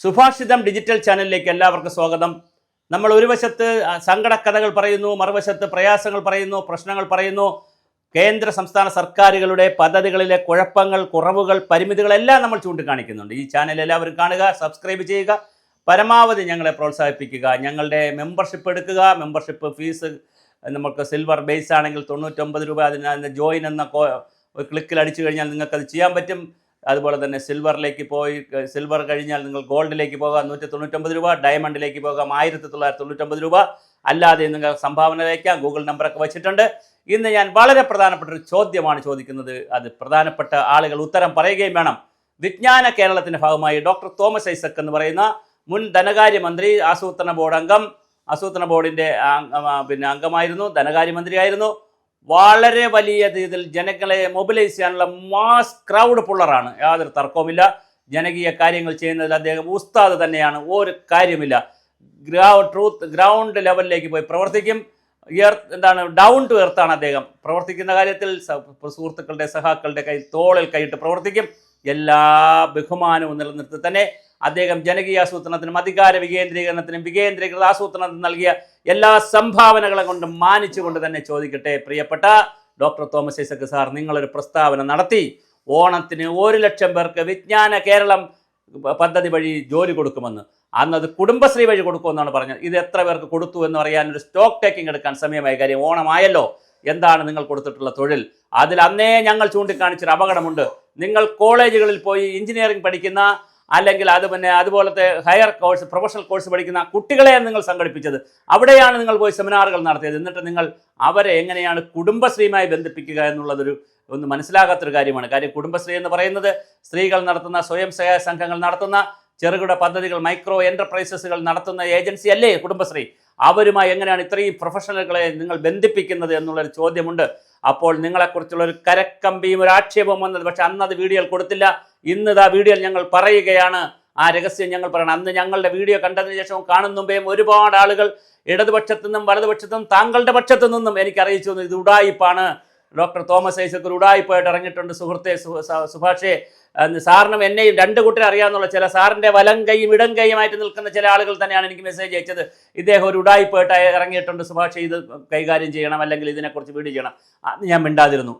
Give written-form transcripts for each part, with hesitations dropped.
സുഭാഷിതം digital ചാനലിലേക്ക് എല്ലാവർക്കും സ്വാഗതം. നമ്മൾ ഒരു വശത്ത് സങ്കടക്കഥകൾ പറയുന്നു, മറുവശത്ത് പ്രയാസങ്ങൾ പറയുന്നു, പ്രശ്നങ്ങൾ പറയുന്നു. കേന്ദ്ര സംസ്ഥാന സർക്കാരുകളുടെ പദ്ധതികളിലെ കുഴപ്പങ്ങൾ, കുറവുകൾ, പരിമിതികളെല്ലാം നമ്മൾ ചൂണ്ടിക്കാണിക്കുന്നുണ്ട്. ഈ ചാനൽ എല്ലാവരും കാണുക, സബ്സ്ക്രൈബ് ചെയ്യുക, പരമാവധി ഞങ്ങളെ പ്രോത്സാഹിപ്പിക്കുക. ഞങ്ങളുടെ മെമ്പർഷിപ്പ് എടുക്കുക. മെമ്പർഷിപ്പ് ഫീസ് നമുക്ക് സിൽവർ ബേസ് ആണെങ്കിൽ 99 രൂപ. അതിന് ജോയിൻ എന്ന ക്ലിക്കിൽ അടിച്ചു കഴിഞ്ഞാൽ നിങ്ങൾക്കത് ചെയ്യാൻ പറ്റും. അതുപോലെ തന്നെ സിൽവറിലേക്ക് പോയി സിൽവർ കഴിഞ്ഞാൽ നിങ്ങൾ ഗോൾഡിലേക്ക് പോകാം 199 രൂപ, ഡയമണ്ടിലേക്ക് പോകാം 1999 രൂപ. അല്ലാതെ നിങ്ങൾ സംഭാവന അയക്കാം. ഗൂഗിൾ നമ്പറൊക്കെ വെച്ചിട്ടുണ്ട്. ഇന്ന് ഞാൻ വളരെ പ്രധാനപ്പെട്ട ഒരു ചോദ്യമാണ് ചോദിക്കുന്നത്. അത് പ്രധാനപ്പെട്ട ആളുകൾ ഉത്തരം പറയുകയും വേണം. വിജ്ഞാന കേരളത്തിൻ്റെ ഭാഗമായി ഡോക്ടർ തോമസ് ഐസക് എന്ന് പറയുന്ന മുൻ ധനകാര്യമന്ത്രി, ആസൂത്രണ ബോർഡ് അംഗം, ആസൂത്രണ ബോർഡിൻ്റെ അംഗമായിരുന്നു, ധനകാര്യമന്ത്രിയായിരുന്നു. വളരെ വലിയ രീതിയിൽ ജനങ്ങളെ മൊബിലൈസ് ചെയ്യാനുള്ള മാസ് ക്രൗഡ് പുള്ളറാണ്, യാതൊരു തർക്കവുമില്ല. ജനകീയ കാര്യങ്ങൾ ചെയ്യുന്നതിൽ അദ്ദേഹം ഉസ്താദ് തന്നെയാണ്, ഒരു കാര്യമില്ല. ഗ്രൗണ്ട് ലെവലിലേക്ക് പോയി പ്രവർത്തിക്കും. ഡൗൺ ടു എർത്താണ് അദ്ദേഹം പ്രവർത്തിക്കുന്ന കാര്യത്തിൽ. സുഹൃത്തുക്കളുടെ, സഹാക്കളുടെ തോളിൽ കൈയിട്ട് പ്രവർത്തിക്കും. എല്ലാ ബഹുമാനവും നിലനിർത്തി തന്നെ അദ്ദേഹം ജനകീയ ആസൂത്രണത്തിനും അധികാര വികേന്ദ്രീകരണത്തിനും വികേന്ദ്രീകൃത ആസൂത്രണത്തിനും നൽകിയ എല്ലാ സംഭാവനകളെ കൊണ്ട് മാനിച്ചുകൊണ്ട് തന്നെ ചോദിക്കട്ടെ, പ്രിയപ്പെട്ട ഡോക്ടർ തോമസ് ഐസക് സാർ, നിങ്ങളൊരു പ്രസ്താവന നടത്തി. ഓണത്തിന് 1 ലക്ഷം പേർക്ക് വിജ്ഞാന കേരളം പദ്ധതി വഴി ജോലി കൊടുക്കുമെന്ന്. അന്നത് കുടുംബശ്രീ വഴി കൊടുക്കുമെന്നാണ് പറഞ്ഞത്. ഇത് എത്ര പേർക്ക് കൊടുത്തു എന്ന് പറയാൻ ഒരു സ്റ്റോക്ക് ടേക്കിംഗ് എടുക്കാൻ സമയമായ കാര്യം. ഓണമായല്ലോ, എന്താണ് നിങ്ങൾ കൊടുത്തിട്ടുള്ള തൊഴിൽ? അതിൽ അന്നേ ഞങ്ങൾ ചൂണ്ടിക്കാണിച്ചൊരു അപകടമുണ്ട്. നിങ്ങൾ കോളേജുകളിൽ പോയി എഞ്ചിനീയറിംഗ് പഠിക്കുന്ന, അല്ലെങ്കിൽ അതുപോലത്തെ ഹയർ കോഴ്സ്, പ്രൊഫഷണൽ കോഴ്സ് പഠിക്കുന്ന കുട്ടികളെയാണ് നിങ്ങൾ സംഘടിപ്പിച്ചത്. അവിടെയാണ് നിങ്ങൾ പോയി സെമിനാറുകൾ നടത്തിയത്. എന്നിട്ട് നിങ്ങൾ അവരെ എങ്ങനെയാണ് കുടുംബശ്രീയുമായി ബന്ധിപ്പിക്കുക എന്നുള്ളതൊരു മനസ്സിലാകാത്തൊരു കാര്യമാണ്. കാര്യം കുടുംബശ്രീ എന്ന് പറയുന്നത് സ്ത്രീകൾ നടത്തുന്ന, സ്വയം സഹായ സംഘങ്ങൾ നടത്തുന്ന ചെറുകിട പദ്ധതികൾ, മൈക്രോ എൻ്റർപ്രൈസസുകൾ നടത്തുന്ന ഏജൻസി അല്ലേ കുടുംബശ്രീ? അവരുമായി എങ്ങനെയാണ് ഇത്രയും പ്രൊഫഷണലുകളെ നിങ്ങൾ ബന്ധിപ്പിക്കുന്നത് എന്നുള്ളൊരു ചോദ്യമുണ്ട്. അപ്പോൾ നിങ്ങളെക്കുറിച്ചുള്ള ഒരു കരക്കമ്പിയും ഒരു ആക്ഷേപവും വന്നത്. പക്ഷെ അന്നത് വീഡിയോയിൽ കൊടുത്തില്ല. ഇന്നിതാ വീഡിയോയിൽ ഞങ്ങൾ പറയുകയാണ്. ആ രഹസ്യം ഞങ്ങൾ പറയണം. അന്ന് ഞങ്ങളുടെ വീഡിയോ കണ്ടതിന് ശേഷവും കാണുന്നുമ്പേയും ഒരുപാട് ആളുകൾ ഇടതുപക്ഷത്തു നിന്നും വലതുപക്ഷത്തു നിന്നും താങ്കളുടെ പക്ഷത്തു നിന്നും എനിക്ക് അറിയിച്ചു ഇത് ഉഡായിപ്പാണ്, ഡോക്ടർ തോമസ് ഐസക് ഒരു ഉഡായിപ്പായിട്ട് ഇറങ്ങിയിട്ടുണ്ട്. സുഹൃത്തെ സുഭാഷേ, സാറിനും എന്നെയും 2 കൂട്ടരെ അറിയാമെന്നുള്ള ചില സാറിൻ്റെ വലം കൈയും ഇടം കൈയുമായിട്ട് നിൽക്കുന്ന ചില ആളുകൾ തന്നെയാണ് എനിക്ക് മെസ്സേജ് അയച്ചത്. ഇദ്ദേഹം ഒരു ഉഡായിപ്പായിട്ട് ഇറങ്ങിയിട്ടുണ്ട്, സുഭാഷ് ഇത് കൈകാര്യം ചെയ്യണം, അല്ലെങ്കിൽ ഇതിനെക്കുറിച്ച് വീഡിയോ ചെയ്യണം. അന്ന് ഞാൻ മിണ്ടാതിരുന്നു.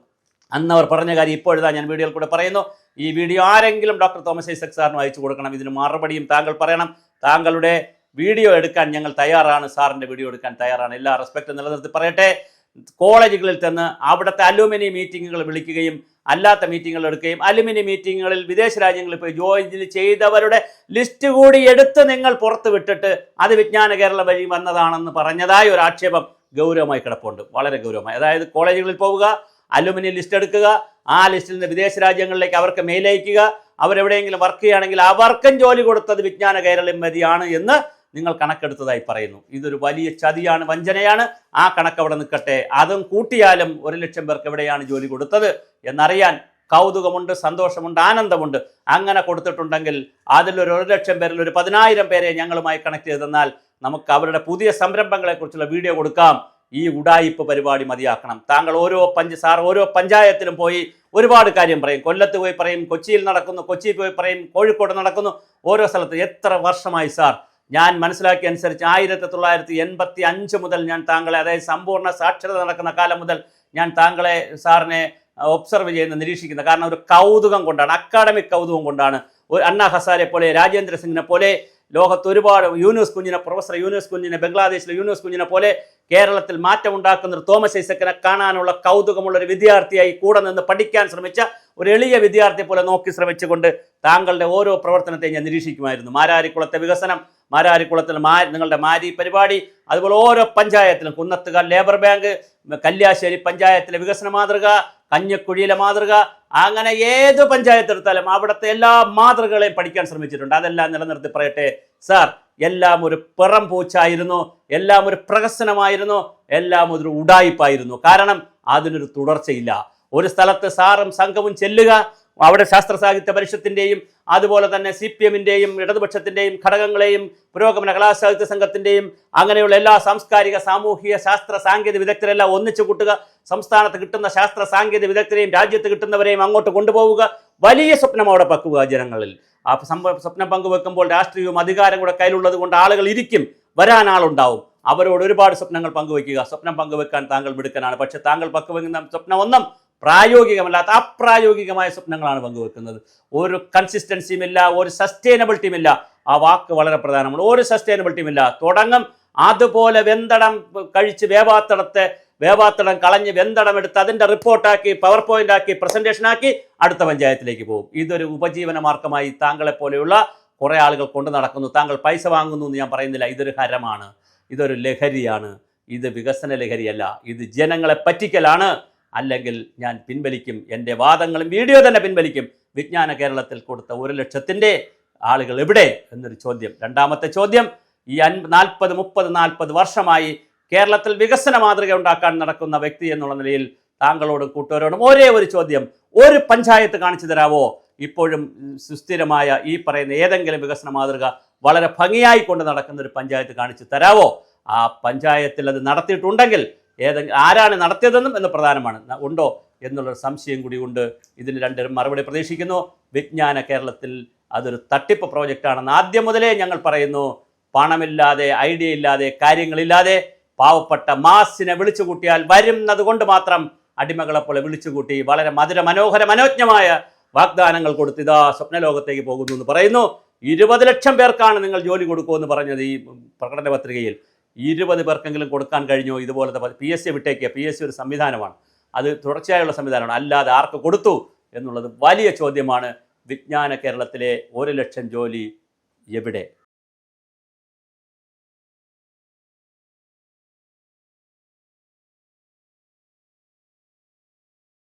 അന്ന് അവർ പറഞ്ഞ കാര്യം ഇപ്പോഴാണ് ഞാൻ വീഡിയോയിൽ കൂടെ പറയുന്നു. ഈ വീഡിയോ ആരെങ്കിലും ഡോക്ടർ തോമസ് ഐസക് സാറിന് അയച്ചു കൊടുക്കണം. ഇതിന് മറുപടിയും താങ്കൾ പറയണം. താങ്കളുടെ വീഡിയോ എടുക്കാൻ ഞങ്ങൾ തയ്യാറാണ്, സാറിൻ്റെ വീഡിയോ എടുക്കാൻ തയ്യാറാണ്. എല്ലാ റെസ്പെക്റ്റും നിലനിർത്തി പറയട്ടെ. കോളേജുകളിൽ ചെന്ന് അവിടുത്തെ അലുമിനി മീറ്റിങ്ങുകൾ വിളിക്കുകയും അല്ലാത്ത മീറ്റിങ്ങുകൾ എടുക്കുകയും, അലുമിനി മീറ്റിങ്ങുകളിൽ വിദേശ രാജ്യങ്ങളിൽ പോയി ജോയിൻ ചെയ്തവരുടെ ലിസ്റ്റ് കൂടി എടുത്ത് നിങ്ങൾ പുറത്ത് വിട്ടിട്ട് അത് വിജ്ഞാന കേരളം വഴി വന്നതാണെന്ന് പറഞ്ഞതായ ഒരു ആക്ഷേപം ഗൗരവമായി കിടപ്പുണ്ട്, വളരെ ഗൗരവമായി. അതായത് കോളേജുകളിൽ പോവുക, അലുമിനി ലിസ്റ്റ് എടുക്കുക, ആ ലിസ്റ്റിൽ നിന്ന് വിദേശ രാജ്യങ്ങളിലേക്ക് അവർക്ക് മെയിൽ അയക്കുക, അവരെവിടെയെങ്കിലും വർക്ക് ചെയ്യുകയാണെങ്കിൽ അവർക്കും ജോലി കൊടുത്തത് വിജ്ഞാന കേരളം മതിയാണ് എന്ന് നിങ്ങൾ കണക്കെടുത്തതായി പറയുന്നു. ഇതൊരു വലിയ ചതിയാണ്, വഞ്ചനയാണ്. ആ കണക്ക് അവിടെ നിൽക്കട്ടെ. അതും കൂട്ടിയാലും 1 ലക്ഷം പേർക്ക് എവിടെയാണ് ജോലി കൊടുത്തത് എന്നറിയാൻ കൗതുകമുണ്ട്, സന്തോഷമുണ്ട്, ആനന്ദമുണ്ട്. അങ്ങനെ കൊടുത്തിട്ടുണ്ടെങ്കിൽ അതിലൊരു 1 ലക്ഷം പേരിൽ ഒരു 10,000 പേരെ ഞങ്ങളുമായി കണക്ട് ചെയ്ത് തന്നാൽ നമുക്ക് അവരുടെ പുതിയ സംരംഭങ്ങളെക്കുറിച്ചുള്ള വീഡിയോ കൊടുക്കാം. ഈ ഉഡായിപ്പ് പരിപാടി മതിയാക്കണം. താങ്കൾ ഓരോ പഞ്ചായത്തിലും പോയി ഒരുപാട് കാര്യം പറയും. കൊല്ലത്ത് പോയി പറയും, കൊച്ചിയിൽ നടക്കുന്നു, കൊച്ചിയിൽ പോയി പറയും, കോഴിക്കോട് നടക്കുന്നു, ഓരോ സ്ഥലത്ത്. എത്ര വർഷമായി സാർ? ഞാൻ മനസ്സിലാക്കിയ അനുസരിച്ച് 1985 മുതൽ ഞാൻ താങ്കളെ, അതായത് സമ്പൂർണ്ണ സാക്ഷരത നടക്കുന്ന കാലം മുതൽ ഞാൻ താങ്കളെ, സാറിനെ ഒബ്സർവ് ചെയ്യുന്ന, നിരീക്ഷിക്കുന്ന. കാരണം ഒരു കൗതുകം കൊണ്ടാണ്, അക്കാഡമിക് കൗതുകം കൊണ്ടാണ്. ഒരു അണ്ണാ ഹസാരെ പോലെ, രാജേന്ദ്ര സിംഗിനെ പോലെ, ലോകത്ത് ഒരുപാട് യൂനുസ് കുഞ്ഞിനെ, പ്രൊഫസർ യൂനുസ് കുഞ്ഞിനെ, ബംഗ്ലാദേശിലെ യൂനുസ് കുഞ്ഞിനെ പോലെ കേരളത്തിൽ മാറ്റമുണ്ടാക്കുന്ന ഒരു തോമസ് ഐസക്കിനെ കാണാനുള്ള കൗതുകമുള്ള ഒരു വിദ്യാർത്ഥിയായി കൂടെ നിന്ന് പഠിക്കാൻ ശ്രമിച്ച ഒരു എളിയ വിദ്യാർത്ഥിയെ പോലെ നോക്കി ശ്രമിച്ചുകൊണ്ട് താങ്കളുടെ ഓരോ പ്രവർത്തനത്തെയും ഞാൻ നിരീക്ഷിക്കുമായിരുന്നു. മാരാരിക്കുളത്തെ വികസനം, മാരാരിക്കുളത്തിൽ നിങ്ങളുടെ മാരി പരിപാടി, അതുപോലെ ഓരോ പഞ്ചായത്തിലും, കുന്നത്തുകാൽ ലേബർ ബാങ്ക്, കല്യാശ്ശേരി പഞ്ചായത്തിലെ വികസന മാതൃക, കഞ്ഞിക്കുഴിയിലെ മാതൃക, അങ്ങനെ ഏത് പഞ്ചായത്തെടുത്താലും അവിടുത്തെ എല്ലാ മാതൃകകളെയും പഠിക്കാൻ ശ്രമിച്ചിട്ടുണ്ട്. അതെല്ലാം നിലനിർത്തി പറയട്ടെ സാർ, എല്ലാം ഒരു പിറം പൂച്ചായിരുന്നു, എല്ലാം ഒരു പ്രഹസനമായിരുന്നു, എല്ലാം ഒരു ഉഡായിപ്പായിരുന്നു. കാരണം അതിനൊരു തുടർച്ചയില്ല. ഒരു സ്ഥലത്ത് സാറും സംഘവും ചെല്ലുക, അവിടെ ശാസ്ത്ര സാഹിത്യ പരിഷത്തിൻ്റെയും അതുപോലെ തന്നെ CPM-ൻ്റെയും ഇടതുപക്ഷത്തിൻ്റെയും ഘടകങ്ങളെയും പുരോഗമന കലാസാഹിത്യ സംഘത്തിൻ്റെയും അങ്ങനെയുള്ള എല്ലാ സാംസ്കാരിക, സാമൂഹിക, ശാസ്ത്ര, സാങ്കേതിക വിദഗ്ധരെല്ലാം ഒന്നിച്ചു കൂട്ടുക. സംസ്ഥാനത്ത് കിട്ടുന്ന ശാസ്ത്ര സാങ്കേതിക വിദഗ്ധരെയും രാജ്യത്ത് കിട്ടുന്നവരെയും അങ്ങോട്ട് കൊണ്ടുപോവുക. വലിയ സ്വപ്നം അവിടെ പക്കുക ജനങ്ങളിൽ. ആ സ്വപ്നം പങ്കുവെക്കുമ്പോൾ രാഷ്ട്രീയവും അധികാരം കൂടെ കയ്യിലുള്ളത് കൊണ്ട് ആളുകൾ ഇരിക്കും, വരാൻ ആളുണ്ടാവും. അവരോട് ഒരുപാട് സ്വപ്നങ്ങൾ പങ്കുവെക്കുക. സ്വപ്നം പങ്കുവെക്കാൻ താങ്കൾ മിടുക്കനാണ്. പക്ഷെ താങ്കൾ പങ്കുവെക്കുന്ന സ്വപ്നം ഒന്നും പ്രായോഗികമല്ലാത്ത അപ്രായോഗികമായ സ്വപ്നങ്ങളാണ് പങ്കുവെക്കുന്നത്. ഒരു കൺസിസ്റ്റൻസിയും ഇല്ല, ഒരു സസ്റ്റൈനബിലിറ്റിയും ഇല്ല. ആ വാക്ക് വളരെ പ്രധാനമാണ്. ഒരു സസ്റ്റൈനബിലിറ്റിയും ഇല്ല. തുടങ്ങും അതുപോലെ വെന്തടം കഴിച്ച് വേവാത്തടം കളഞ്ഞ് വെന്തടം എടുത്ത് അതിൻ്റെ റിപ്പോർട്ടാക്കി പവർ പോയിന്റ് ആക്കി പ്രസന്റേഷനാക്കി അടുത്ത പഞ്ചായത്തിലേക്ക് പോകും. ഇതൊരു ഉപജീവന മാർഗമായി താങ്കളെപ്പോലെയുള്ള കുറേ ആളുകൾ കൊണ്ട് നടക്കുന്നു. താങ്കൾ പൈസ വാങ്ങുന്നു എന്ന് ഞാൻ പറയുന്നില്ല. ഇതൊരു ഹരമാണ്, ഇതൊരു ലഹരിയാണ്. ഇത് വികസന ലഹരിയല്ല, ഇത് ജനങ്ങളെ പറ്റിക്കലാണ്. അല്ലെങ്കിൽ ഞാൻ പിൻവലിക്കും, എൻ്റെ വാദങ്ങളും വീഡിയോ തന്നെ പിൻവലിക്കും. വിജ്ഞാന കേരളത്തിൽ കൊടുത്ത 1 ലക്ഷത്തിൻ്റെ ആളുകൾ എവിടെ എന്നൊരു ചോദ്യം. രണ്ടാമത്തെ ചോദ്യം, ഈ 40 വർഷമായി കേരളത്തിൽ വികസന മാതൃക ഉണ്ടാക്കാൻ നടക്കുന്ന വ്യക്തി എന്നുള്ള നിലയിൽ താങ്കളോടും കൂട്ടുകാരോടും ഒരേ ഒരു ചോദ്യം, ഒരു പഞ്ചായത്ത് കാണിച്ചു തരാവോ ഇപ്പോഴും സുസ്ഥിരമായ ഈ പറയുന്ന ഏതെങ്കിലും വികസന മാതൃക വളരെ ഭംഗിയായി കൊണ്ട് നടക്കുന്ന ഒരു പഞ്ചായത്ത് കാണിച്ചു തരാവോ? ആ പഞ്ചായത്തിൽ അത് നടത്തിയിട്ടുണ്ടെങ്കിൽ ആരാണ് നടത്തിയതെന്നും എന്ന് പ്രധാനമാണ്. ഉണ്ടോ എന്നുള്ളൊരു സംശയം കൂടി ഉണ്ട്. ഇതിന് രണ്ടും മറുപടി പ്രതീക്ഷിക്കുന്നു. വിജ്ഞാന കേരളത്തിൽ അതൊരു തട്ടിപ്പ് പ്രോജക്റ്റാണെന്ന് ആദ്യം മുതലേ ഞങ്ങൾ പറയുന്നു. പണമില്ലാതെ, ഐഡിയ ഇല്ലാതെ, കാര്യങ്ങളില്ലാതെ പാവപ്പെട്ട മാസിനെ വിളിച്ചു കൂട്ടിയാൽ വരുന്നത് കൊണ്ട് മാത്രം അടിമകളെപ്പോലെ വിളിച്ചുകൂട്ടി വളരെ മനോജ്ഞമായ വാഗ്ദാനങ്ങൾ കൊടുത്ത് ഇതാ സ്വപ്നലോകത്തേക്ക് പോകുന്നു എന്ന് പറയുന്നു. 20 ലക്ഷം പേർക്കാണ് നിങ്ങൾ ജോലി കൊടുക്കുമെന്ന് പറഞ്ഞത് ഈ പ്രകടന പത്രികയിൽ. 20 പേർക്കെങ്കിലും കൊടുക്കാൻ കഴിഞ്ഞോ? ഇതുപോലത്തെ PSC വിട്ടേക്കുക. PSC ഒരു സംവിധാനമാണ്, അത് തുടർച്ചയായുള്ള സംവിധാനമാണ്. അല്ലാതെ ആർക്ക് കൊടുത്തു എന്നുള്ളത് വലിയ ചോദ്യമാണ്. വിജ്ഞാന കേരളത്തിലെ 1 ലക്ഷം ജോലി എവിടെ?